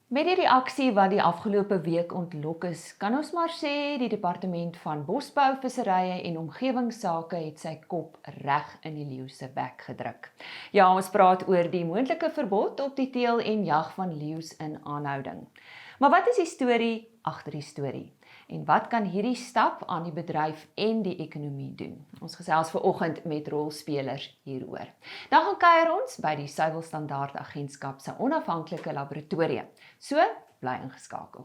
Met die reaksie wat die afgelope week ontlok is, kan ons maar sê die Departement van Bosbou, Visserye en Omgewingsake het sy kop reg in die leeu se bek gedruk. Ja, ons praat oor die moontlike verbod op die teel en jag van leeu's in aanhouding. Maar wat is die storie agter die storie? En wat kan hierdie stap aan die bedryf en die ekonomie doen? Ons gesels vanoggend met rolspelers hieroor. Dan gaan kuier ons by die Suiwelstandaard-agentskap se onafhanklike laboratorium. So, bly ingeskakel.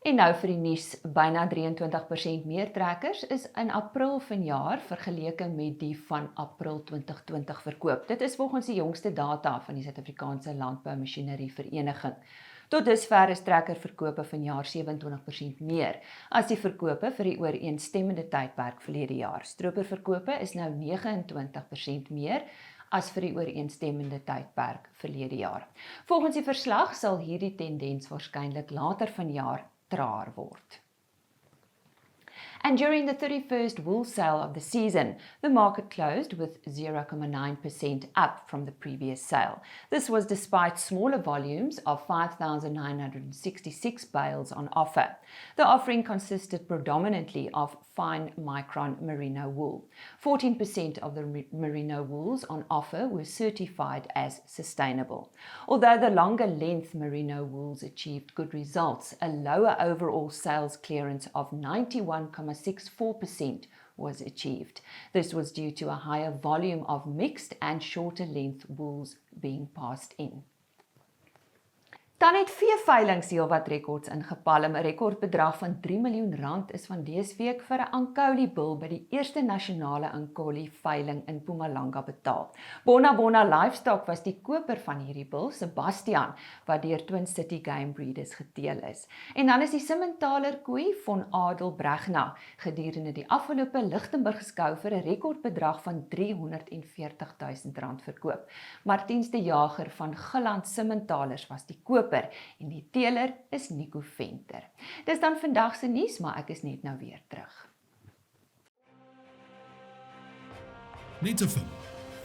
En nou vir die nuus, byna 23% meer trekkers is in April vanjaar vergeleke met die van April 2020 verkoop. Dit is volgens die jongste data van die Suid-Afrikaanse Landboumasjinerie Vereniging. Tot dusver is trekkerverkope vanjaar 27% meer as die verkope vir die ooreenstemmende tydperk verlede jaar. Stroperverkope is nou 29% meer as vir die ooreenstemmende tydperk verlede jaar. Volgens die verslag sal hierdie tendens waarskynlik later vanjaar traer word. And during the 31st wool sale of the season, the market closed with 0.9% up from the previous sale. This was despite smaller volumes of 5,966 bales on offer. The offering consisted predominantly of fine micron merino wool. 14% of the merino wools on offer were certified as sustainable. Although the longer length merino wools achieved good results, a lower overall sales clearance of 91.64% was achieved. This was due to a higher volume of mixed and shorter length wools being passed in. Dan het veeveilings heelwat rekords ingepalm. 'n Rekordbedrag van R3 miljoen is van dese week vir 'n Ankoli bul by die eerste nasionale Ankoli veiling in Mpumalanga betaal. Bona Livestock was die koper van hierdie bul, Sebastian, wat deur Twin City Game Breeders geteel is. En dan is die Simmentaler koei van Adel Bregna gedurende die afgelope Lichtenburg skou vir 'n rekordbedrag van R340,000 verkoop. Martiens de Jager van Gilland Simmentalers was die koper en die teeler is Nico Venter. Dis dan vandag se nuus, maar ek is net nou weer terug. Net a film.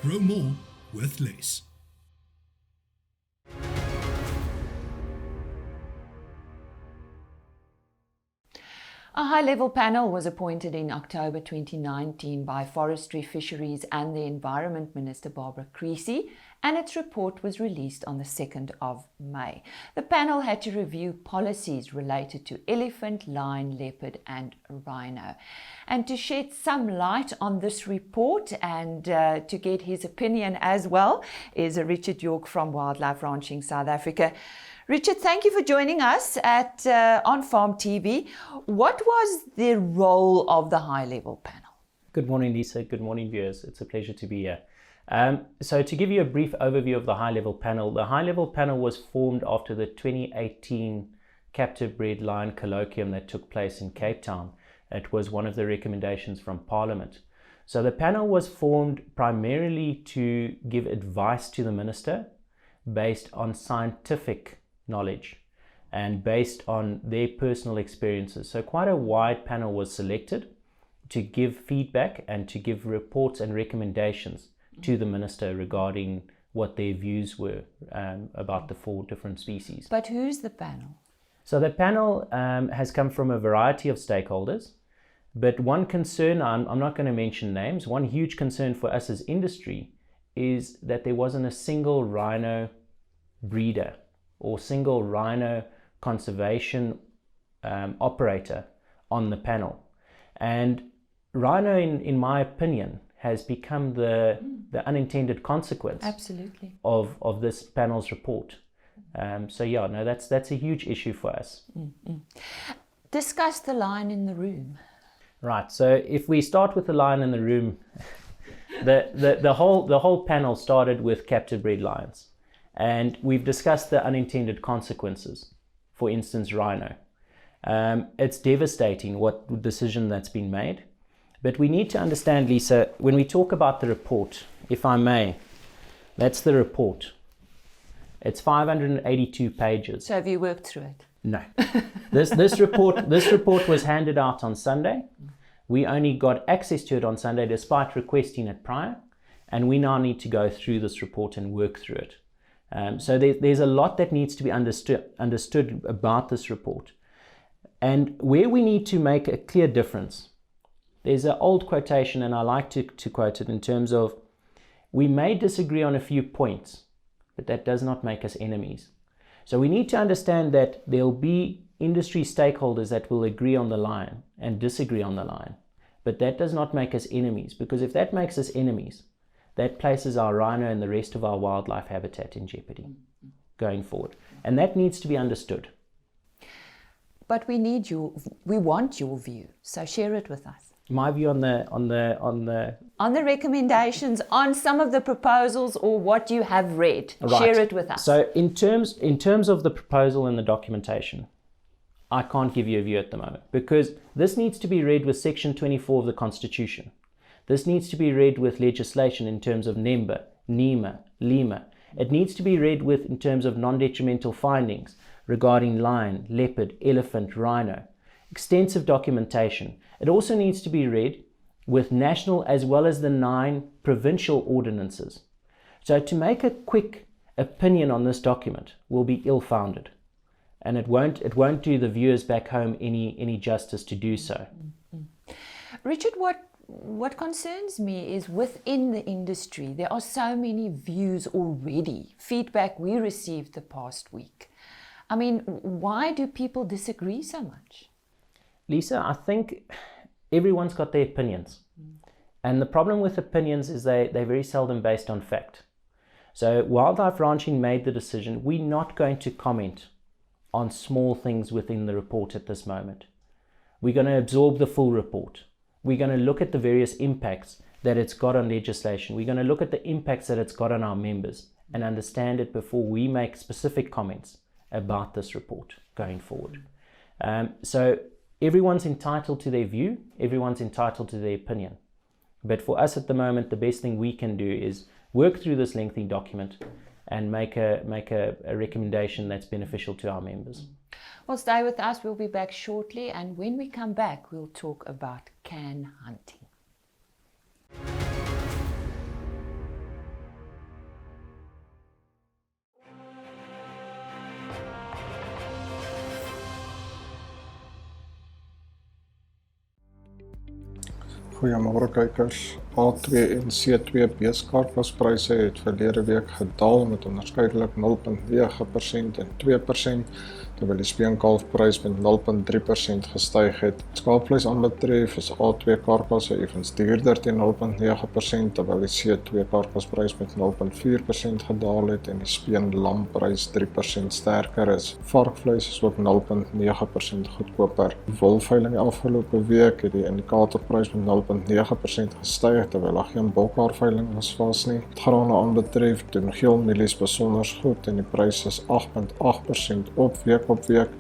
Grow more with less. A high-level panel was appointed in October 2019 by Forestry, Fisheries and the Environment Minister Barbara Creasy, and its report was released on the 2nd of May. The panel had to review policies related to elephant, lion, leopard and rhino. And to shed some light on this report and to get his opinion as well is Richard York from Wildlife Ranching South Africa. Richard, thank you for joining us at On Farm TV. What was the role of the high-level panel? Good morning, Lisa. Good morning, viewers. It's a pleasure to be here. So to give you a brief overview of the high-level panel, the high-level panel was formed after the 2018 captive bred lion colloquium that took place in Cape Town. It was one of the recommendations from Parliament. So the panel was formed primarily to give advice to the minister based on scientific knowledge and based on their personal experiences. So quite a wide panel was selected to give feedback and to give reports and recommendations to the minister regarding what their views were about the 4 different species. But who's the panel? So the panel has come from a variety of stakeholders, but one concern, I'm not going to mention names, one huge concern for us as industry is that there wasn't a single rhino breeder or single rhino conservation operator on the panel. And rhino, in my opinion, has become the unintended consequence Absolutely. of this panel's report. So yeah, no, that's a huge issue for us. Discuss the lion in the room. Right, so if we start with the lion in the room, the whole panel started with captive bred lions, and we've discussed the unintended consequences. For instance, rhino. It's devastating what decision that's been made, but we need to understand, Lisa, when we talk about the report, if I may, that's the report. It's 582 pages. So have you worked through it? No. This report was handed out on Sunday. We only got access to it on Sunday despite requesting it prior, and we now need to go through this report and work through it. So there's a lot that needs to be understood about this report. And where we need to make a clear difference, there's an old quotation, and I like to quote it in terms of, we may disagree on a few points, but that does not make us enemies. So we need to understand that there'll be industry stakeholders that will agree on the line and disagree on the line, but that does not make us enemies, because if that makes us enemies, that places our rhino and the rest of our wildlife habitat in jeopardy going forward. And that needs to be understood. But we want your view, so share it with us. My view on the recommendations, on some of the proposals, or what you have read. Right. Share it with us. So in terms of the proposal and the documentation, I can't give you a view at the moment, because this needs to be read with Section 24 of the Constitution. This needs to be read with legislation in terms of NEMBA, NEMA, LEMA. It needs to be read with in terms of non-detrimental findings regarding lion, leopard, elephant, rhino. Extensive documentation. It also needs to be read with national as well as the 9 provincial ordinances. So to make a quick opinion on this document will be ill-founded, and it won't do the viewers back home any justice to do so. Richard, what concerns me is within the industry, there are so many views already, feedback we received the past week. I mean, why do people disagree so much? Lisa, I think everyone's got their opinions. And the problem with opinions is they're very seldom based on fact. So Wildlife Ranching made the decision, we're not going to comment on small things within the report at this moment. We're going to absorb the full report. We're going to look at the various impacts that it's got on legislation. We're going to look at the impacts that it's got on our members and understand it before we make specific comments about this report going forward. So everyone's entitled to their view, everyone's entitled to their opinion. But for us at the moment, the best thing we can do is work through this lengthy document and make a recommendation that's beneficial to our members. Well, stay with us. We'll be back shortly. And when we come back, we'll talk about can hunting. Goeiemôre kykers. A2 en C2 beeskarkaspryse het verlede week gedaal met onderskeidelik 0.9% en 2%, terwyl die speenkalfprys met 0.3% gestyg het. Skaapvleis aanbetref is A2 karkasse effens duurder teen 0.9%, terwyl die C2 karkasprys met 0.4% gedaal het en die speenlamprys 3% sterker is. Varkvleis is ook 0.9% goedkoper. Wolveiling die afgelope week het die indikatorprys met 0.9% gestyg, terwyl daar geen bulkhaarveiling was nie. Wat grane aanbetref, doen geelmielies besonder goed en die prys is 8.8% op week,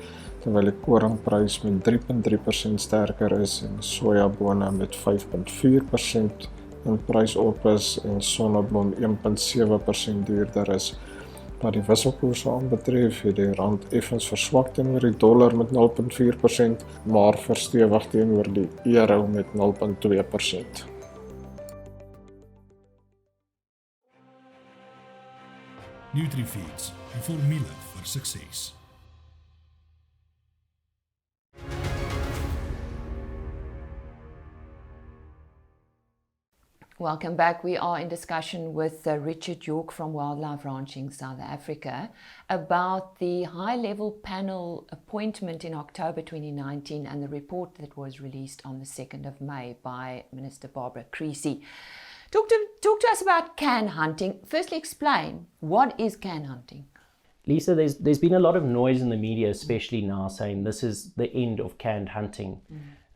terwyl die koringprys met 3.3% sterker is en sojabone met 5.4% in prys op is en sonnebloem 1.7% duurder is. Wat die wisselkoerse aanbetref, het die rand effens verswak teenoor die dollar met 0.4%, maar verstewig teenoor die euro met 0.2%. NutriFeeds, die formule vir sukses. Welcome back. We are in discussion with Richard York from Wildlife Ranching South Africa about the high-level panel appointment in October 2019 and the report that was released on the 2nd of May by Minister Barbara Creecy. Talk to us about can hunting. Firstly, explain, what is can hunting? Lisa, there's been a lot of noise in the media, especially now, saying this is the end of canned hunting.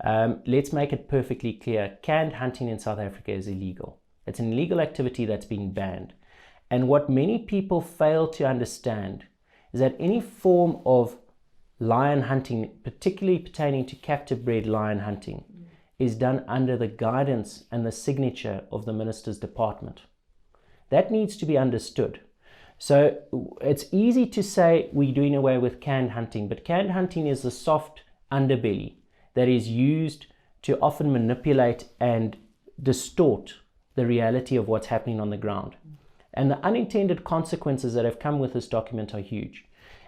Let's make it perfectly clear. Canned hunting in South Africa is illegal. It's an illegal activity that's been banned. And what many people fail to understand is that any form of lion hunting, particularly pertaining to captive bred lion hunting, is done under the guidance and the signature of the Minister's Department. That needs to be understood. So it's easy to say we're doing away with canned hunting, but canned hunting is the soft underbelly that is used to often manipulate and distort the reality of what's happening on the ground. And the unintended consequences that have come with this document are huge.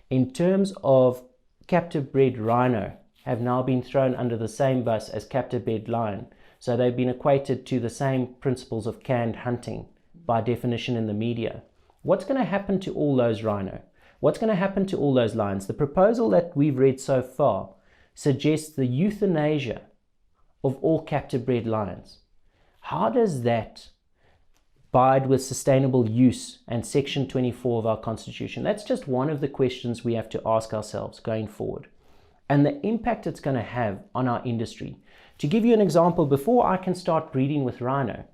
In terms of captive bred rhino have now been thrown under the same bus as captive bred lion. So they've been equated to the same principles of canned hunting by definition in the media. What's going to happen to all those rhino? What's going to happen to all those lions? The proposal that we've read so far suggests the euthanasia of all captive bred lions. How does that abide with sustainable use and Section 24 of our Constitution? That's just one of the questions we have to ask ourselves going forward. And the impact it's going to have on our industry. To give you an example, before I can start breeding with rhino,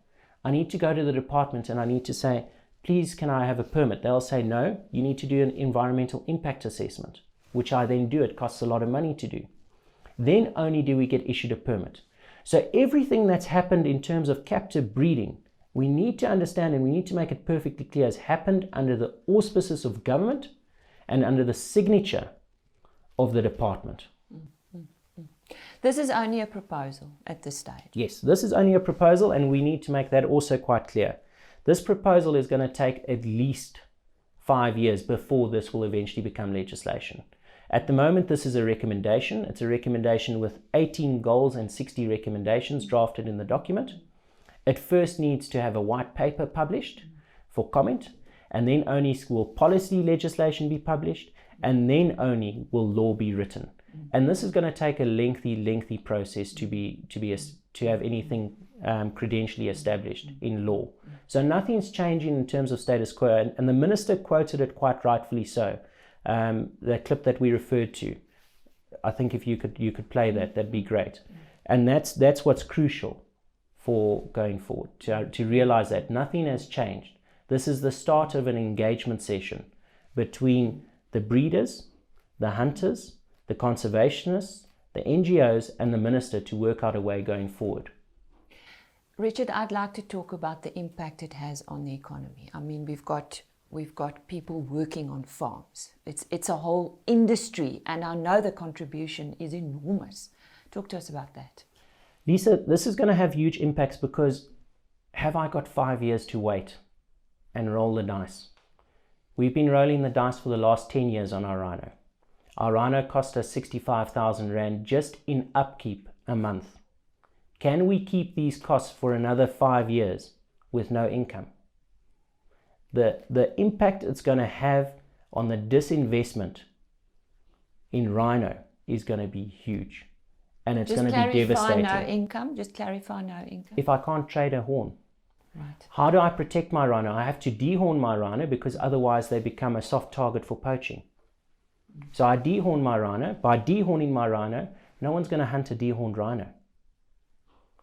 I need to go to the department and I need to say, please, can I have a permit? They'll say, no, you need to do an environmental impact assessment, which I then do. It costs a lot of money to do. Then only do we get issued a permit. So everything that's happened in terms of captive breeding, we need to understand and we need to make it perfectly clear has happened under the auspices of government and under the signature of the department. This is only a proposal at this stage. Yes, this is only a proposal, and we need to make that also quite clear. This proposal is going to take at least 5 years before this will eventually become legislation. At the moment, this is a recommendation. It's a recommendation with 18 goals and 60 recommendations drafted in the document. It first needs to have a white paper published for comment, and then only will policy legislation be published, and then only will law be written. And this is going to take a lengthy process to have anything credentially established in law. So nothing's changing in terms of status quo, and the minister quoted it quite rightfully so. The clip that we referred to, I think if you could play that, that'd be great. And that's what's crucial for going forward, to realize that nothing has changed. This is the start of an engagement session between the breeders, the hunters, the conservationists, the NGOs, and the minister to work out a way going forward. Richard, I'd like to talk about the impact it has on the economy. I mean, we've got people working on farms. It's a whole industry, and I know the contribution is enormous. Talk to us about that. Lisa, this is going to have huge impacts because have I got 5 years to wait and roll the dice? We've been rolling the dice for the last 10 years on our rhino. Our rhino cost us 65,000 Rand just in upkeep a month. Can we keep these costs for another 5 years with no income? The impact it's going to have on the disinvestment in rhino is going to be huge. And it's going to be devastating. Just clarify no income. If I can't trade a horn. Right. How do I protect my rhino? I have to dehorn my rhino because otherwise they become a soft target for poaching. So I dehorn my rhino. By dehorning my rhino, no one's going to hunt a dehorned rhino.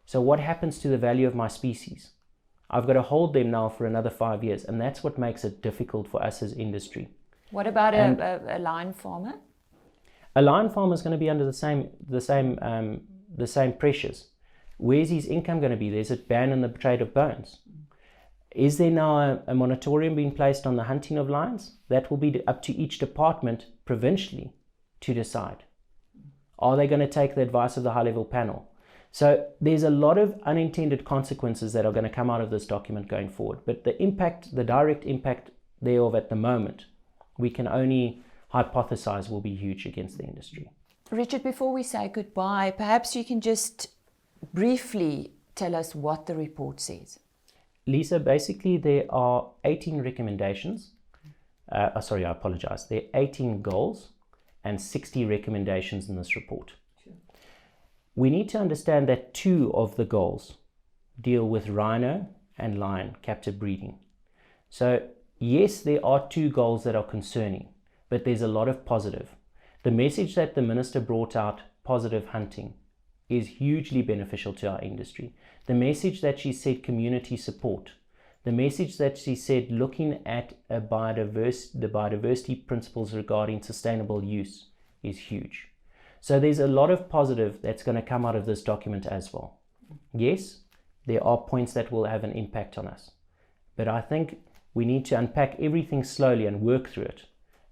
So what happens to the value of my species? I've got to hold them now for another 5 years, and that's what makes it difficult for us as industry. What about a lion farmer? A lion farmer is going to be under the same pressures. Where's his income going to be? There's a ban on the trade of bones. Is there now a moratorium being placed on the hunting of lions? That will be up to each department provincially to decide. Are they going to take the advice of the high-level panel? So there's a lot of unintended consequences that are going to come out of this document going forward. But the impact, the direct impact thereof at the moment, we can only hypothesize will be huge against the industry. Richard, before we say goodbye, perhaps you can just briefly tell us what the report says. Lisa, basically there are 18 recommendations. I apologize. There are 18 goals and 60 recommendations in this report. Sure. We need to understand that 2 of the goals deal with rhino and lion captive breeding. So yes, there are 2 goals that are concerning, but there's a lot of positive. The message that the minister brought out, positive hunting, is hugely beneficial to our industry. The message that she said, community support, the message that she said, looking at the biodiversity principles regarding sustainable use, is huge. So there's a lot of positive that's going to come out of this document as well. Yes, there are points that will have an impact on us, but I think we need to unpack everything slowly and work through it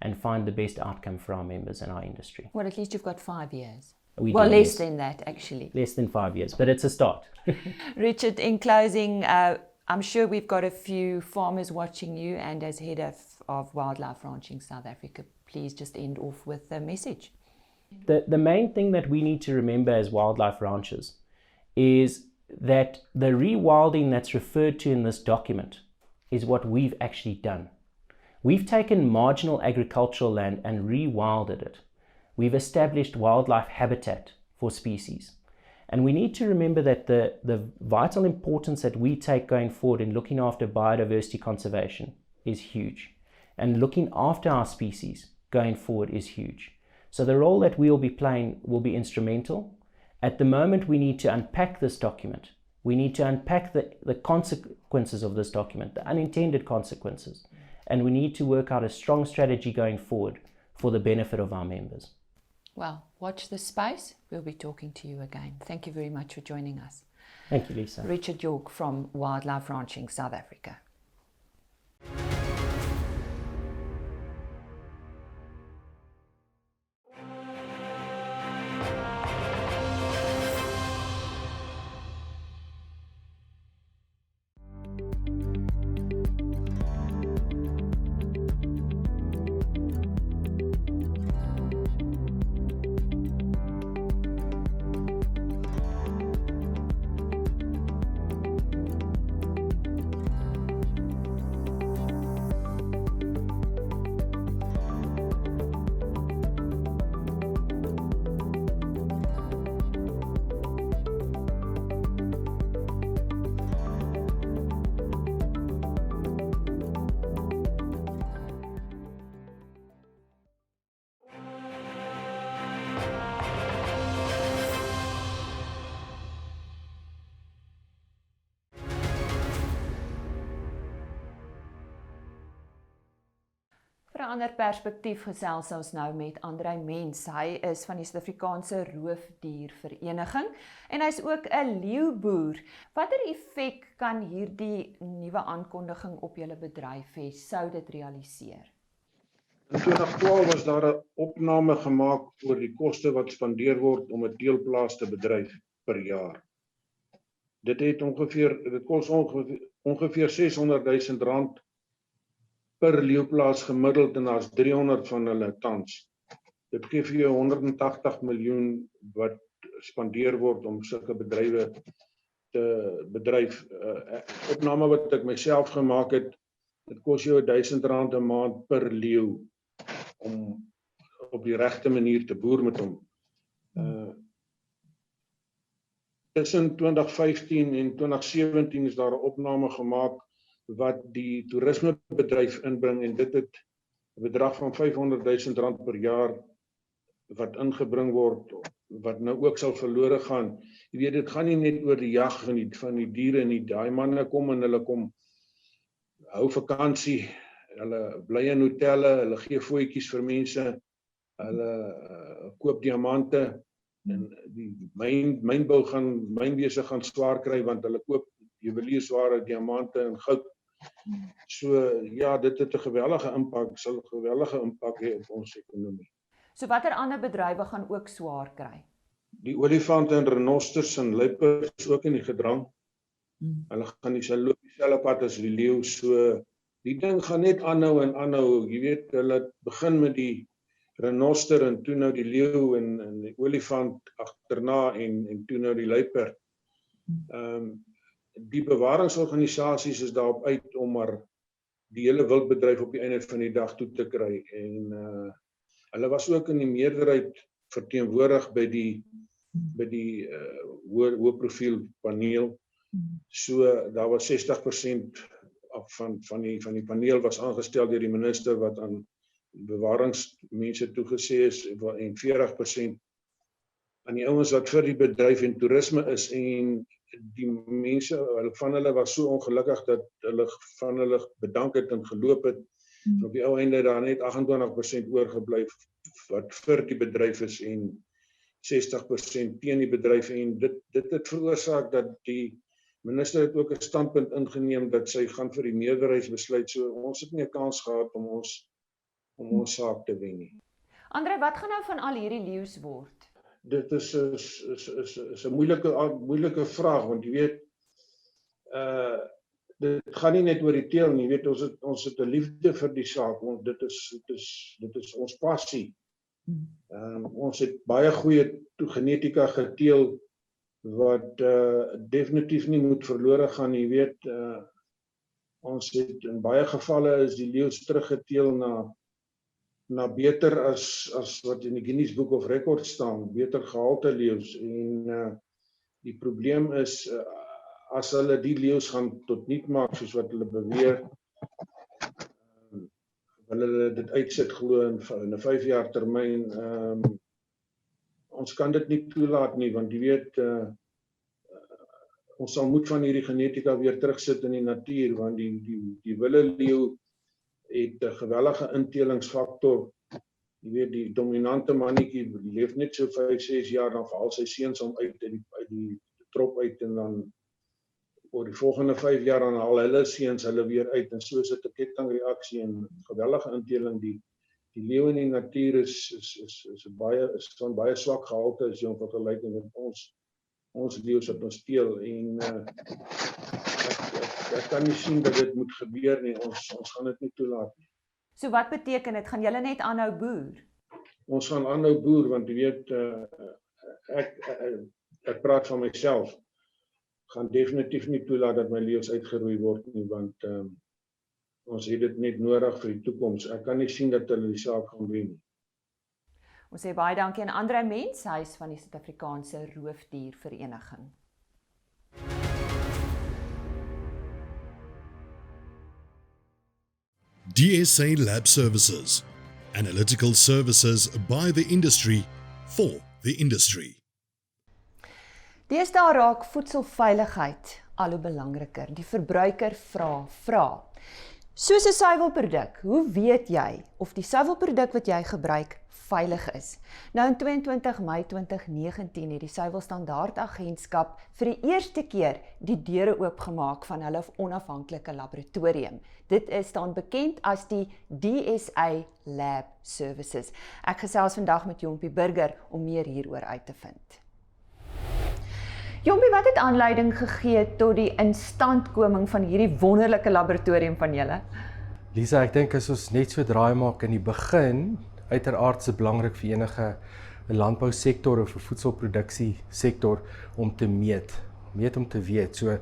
and find the best outcome for our members and our industry. Well, at least you've got 5 years. Well, less than that, actually. Less than 5 years, but it's a start. Richard, in closing, I'm sure we've got a few farmers watching you, and as head of Wildlife Ranching South Africa, please just end off with a message. The main thing that we need to remember as wildlife ranchers is that the rewilding that's referred to in this document is what we've actually done. We've taken marginal agricultural land and rewilded it. We've established wildlife habitat for species. And we need to remember that the vital importance that we take going forward in looking after biodiversity conservation is huge. And looking after our species going forward is huge. So the role that we'll be playing will be instrumental. At the moment, we need to unpack this document. We need to unpack the consequences of this document, the unintended consequences. And we need to work out a strong strategy going forward for the benefit of our members. Well, watch this space. We'll be talking to you again. Thank you very much for joining us. Thank you, Lisa. Richard York from Wildlife Ranching South Africa. Vir 'n ander perspektief gesels ons nou met André Mentz. Hy is van die Suid-Afrikaanse roofdiervereniging en hy's ook 'n leeuboer. Watter effek kan hierdie nuwe aankondiging op julle bedryf hê? Sou dit realiseer? In 2012 was daar 'n opname gemaak oor die koste wat spandeer word om 'n teelplaas te bedryf per jaar. Dit kos ongeveer R600,000 per leeuplaas gemiddeld en daar's 300 van hulle tans. Dit gee vir jou 180 miljoen wat spandeer word om sulke bedrywe te bedryf. Opname wat ek myself gemaak het, dit kos jou R1,000 'n maand per leeu om op die regte manier te boer met hom. Tussen 2015 en 2017 is daar 'n opname gemaak wat die toerismebedryf inbring en dit het 'n bedrag van R500,000 per jaar wat ingebring word, wat nou ook sal verlore gaan. Jy weet, dit gaan nie net oor die jag van die diere nie. Daai manne kom en hulle kom hou vakansie, hulle bly in hotelle, hulle gee voetjies vir mense, hulle koop diamante en die mynbesig gaan swaar kry want hulle koop juweliersware, diamante en goud. So ja, dit het 'n geweldige impak, sal 'n geweldige impak hê op ons ekonomie. So watter ander bedrywe gaan ook swaar kry? Die olifante en renosters en luiperds ook in die gedrang. Hulle gaan loop dieselfde pad as die leeu, so die ding gaan net aanhou en aanhou. Jy weet, hulle begin met die renoster en toe nou die leeu en die olifant agterna en toe nou die luiperd. Die bewaringsorganisasies is daarop uit om maar die hele wildbedryf op die einde van die dag toe te kry en hulle was ook in die meerderheid verteenwoordig by die hoë profiel paneel. So daar was 60% van die paneel was aangestel deur die minister wat aan bewaringsmense toegesê is en 40% aan die ouens wat vir die bedryf en toerisme is, en die mense van hulle was so ongelukkig dat hulle van hulle bedank het en geloop het. Op die ou einde daar net 28% oorgebly wat vir die bedryf is en 60% teen die bedryf, en dit het veroorsaak dat die minister het ook 'n standpunt ingeneem dat sy gaan vir die meerderheidsbesluit, so ons het nie 'n kans gehad om ons saak te wen nie. André, wat gaan nou van al hierdie leeu's word? Dit is 'n moeilike vraag, want jy weet, dit gaan nie net oor die teel nie, jy weet, ons het 'n liefde vir die saak, want dit is ons passie. Ons het baie goeie genetika geteel wat definitief nie moet verlore gaan, jy weet, ons het in baie gevalle is die leeu's teruggeteel na beter as wat in die Guinness Book of Records staan, beter gehalte leeu's, en die probleem is, as hulle die leeu's gaan tot niet maak, soos wat hulle beweer, wil hulle dit uitsit glo in 'n 5 jaar termyn, ons kan dit nie toelaat nie, want jy weet, ons sal moet van hierdie genetika weer terugsit in die natuur, want die wilde leeu het 'n gewellige intelingsfaktor. Jy weet, die dominante mannetjie leef net so 5-6 jaar, dan verhaal sy seuns hom uit die trop uit, en dan oor die volgende 5 jaar dan haal hulle seuns hulle weer uit, en so is dit 'n kettingreaksie en gewellige inteling. Die leeu in die natuur is van baie swak gehalte as jy hom vergelyk met ons leeu's wat ons teel, en ek kan nie sien dat dit moet gebeur nie, ons gaan dit nie toelaat nie. So wat beteken dit, gaan julle net aanhou boer? Ons gaan aanhou boer, want jy weet, ek praat van myself, gaan definitief nie toelaat dat my leeu's uitgeroei word nie, want ons het dit net nodig vir die toekoms. Ek kan nie sien dat hulle die saak gaan wen nie. Ons sê baie dankie aan André Mentz, hy is van die Suid-Afrikaanse roofdiervereniging. DSA Lab Services, analytical services by the industry for the industry. Deesdae raak voedselveiligheid al hoe belangriker. Die verbruiker vra. Soos 'n suiwelproduk, hoe weet jy of die suiwelproduk wat jy gebruik veilig is? Nou in 22 Mei 2019 het die Suiwelstandaard-agentskap vir die eerste keer die deure oopgemaak van hulle onafhanklike laboratorium. Dit is dan bekend as die DSA Lab Services. Ek gesels vandag met Jompie Burger om meer hieroor uit te vind. Jompie, wat het aanleiding gegee tot die instandkoming van hierdie wonderlike laboratorium van julle? Lisa, ek dink as ons net so draai maak in die begin, uiteraard is dit belangrik vir enige landbousektor of 'n voedselproduksie sektor om te meet om te weet. So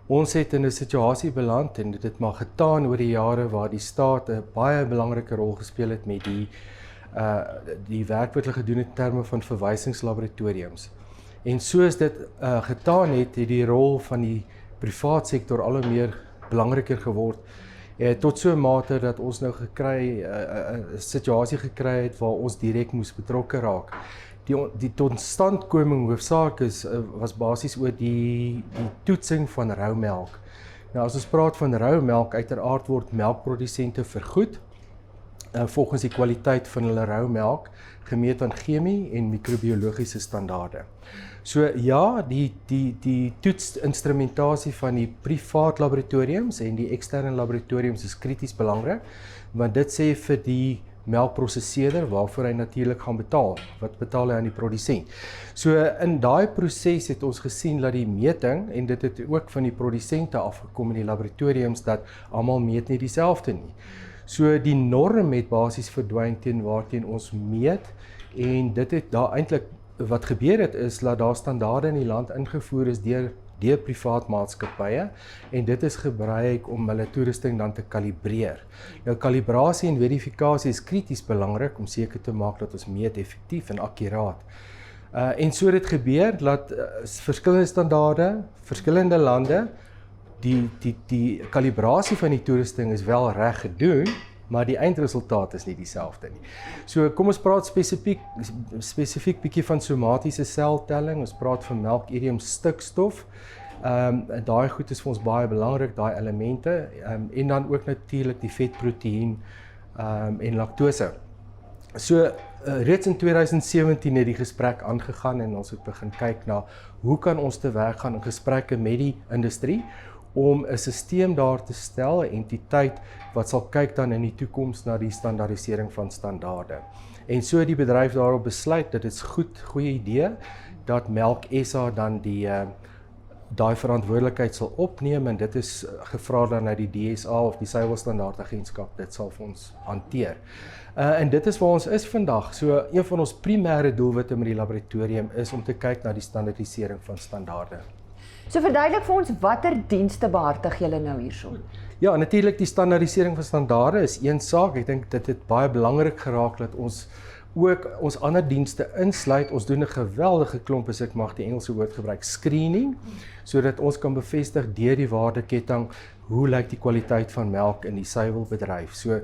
ons het in 'n situasie beland en dit het maar getaan oor die jare waar die staat 'n baie belangrike rol gespeel het met die werk wat hulle gedoen het in terme van verwysingslaboratoriums. En soos dit getaan het die rol van die privaat sektor al hoe meer belangriker geword, tot so 'n mate dat ons nou 'n situasie gekry het waar ons direk moes betrokke raak. Die totstandkoming hoofsaak was basies oor die toetsing van roumelk. Nou as ons praat van roumelk, uiteraard word melkprodusente vergoed volgens die kwaliteit van hulle roumelk, gemeet aan chemie en microbiologiese standaarde. So ja, die toetsinstrumentasie van die privaat laboratoriums en die eksterne laboratoriums is krities belangrik, want dit sê vir die melkprosesseerder waarvoor hy natuurlik gaan betaal. Wat betaal hy aan die produsent? So in daai proses het ons gesien dat die meting, en dit het ook van die produsente afgekom in die laboratoriums, dat almal meet nie dieselfde nie. So die norm het basies verdwyn teen waarteen ons meet, en dit het daar eintlik wat gebeur het is dat daar standaarde in die land ingevoer is deur privaat maatskappye, en dit is gebruik om hulle toerusting dan te kalibreer. Nou kalibrasie en verifikasie is krities belangrik om seker te maak dat ons meet effektief en akkuraat. En so het gebeur dat verskillende standaarde, verskillende lande, die kalibrasie van die toerusting is wel reg gedoen, maar die eindresultaat is nie dieselfde nie. So kom ons praat spesifiek bietjie van somatiese seltelling, ons praat van melkurium stikstof. Daai goed is vir ons baie belangrik, daai elemente, en dan ook natuurlik die vetproteïen en laktose. So reeds in 2017 het die gesprek aangegaan en ons het begin kyk na hoe kan ons te werk gaan in gesprekke met die industrie om 'n stelsel daar te stel, 'n entiteit wat sal kyk dan in die toekoms na die standaardisering van standaarde. En so die bedryf daarop besluit dat dit is goeie idee dat Melk SA dan daai verantwoordelikheid sal opneem en dit is gevra dan uit die DSA of die Suiwelstandaard-agentskap, dit sal vir ons hanteer. En dit is waar ons is vandag. So een van ons primêre doelwitte met die laboratorium is om te kyk na die standaardisering van standaarde. So verduidelik vir ons watter dienste behartig julle nou hierso? Ja, natuurlik die standaardisering van standaarde is een saak. Ek dink dit het baie belangrik geraak dat ons ook ons ander dienste insluit. Ons doen 'n geweldige klomp, as ek mag die Engelse woord gebruik, screening, sodat ons kan bevestig deur die waardeketting hoe lyk die kwaliteit van melk in die suiwelbedryf. So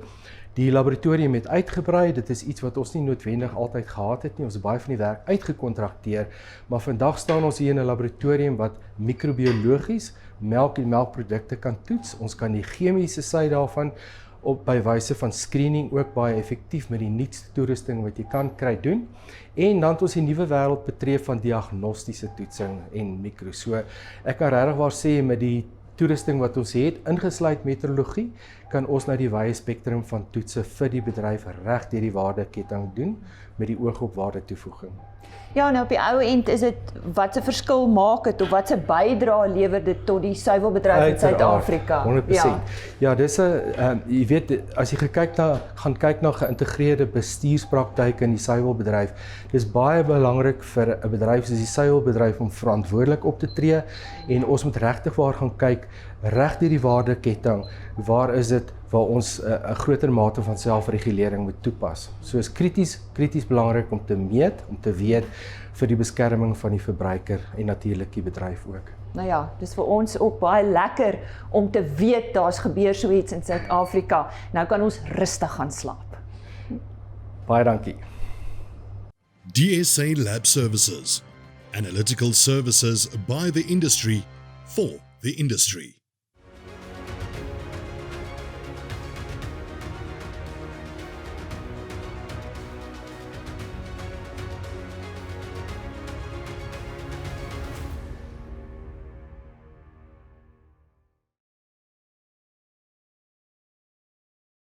die laboratorium het uitgebrei, dit is iets wat ons nie noodwendig altyd gehad het nie, ons het baie van die werk uitgekontrakteer, maar vandag staan ons hier in 'n laboratorium wat microbiologies melk en melkprodukte kan toets. Ons kan die chemiese sy daarvan op by wyse van screening ook baie effektief met die nuutste toerusting wat jy kan kry doen. En dan het ons die nuwe wêreld betref van diagnostiese toetsing en mikro. So ek kan regtig waar sê met die toerusting wat ons het, ingesluit meteorologie, kan ons nou die wye spektrum van toetse vir die bedryf reg deur die waardeketting doen met die oog op waardetoevoeging. Ja, nou op die ou end is dit wat 'n verskil maak dit of wat 'n bydrae lewer dit tot die suiwelbedryf in Suid-Afrika. 100%. Ja, dis 'n jy weet as jy gaan kyk na geïntegreerde bestuurspraktyke in die suiwelbedryf, dis baie belangrik vir 'n bedryf soos die suiwelbedryf om verantwoordelik op te tree en ons moet regtig waar gaan kyk reg deur die waardeketting, waar is dit waar ons 'n groter mate van selfregulering moet toepas. So is krities belangrik om te meet, om te weet vir die beskerming van die verbruiker en natuurlik die bedryf ook. Nou ja, dis vir ons ook baie lekker om te weet daar's gebeur so iets in Suid-Afrika. Nou kan ons rustig gaan slaap. Baie dankie. DSA Lab Services, analytical services by the industry for the industry.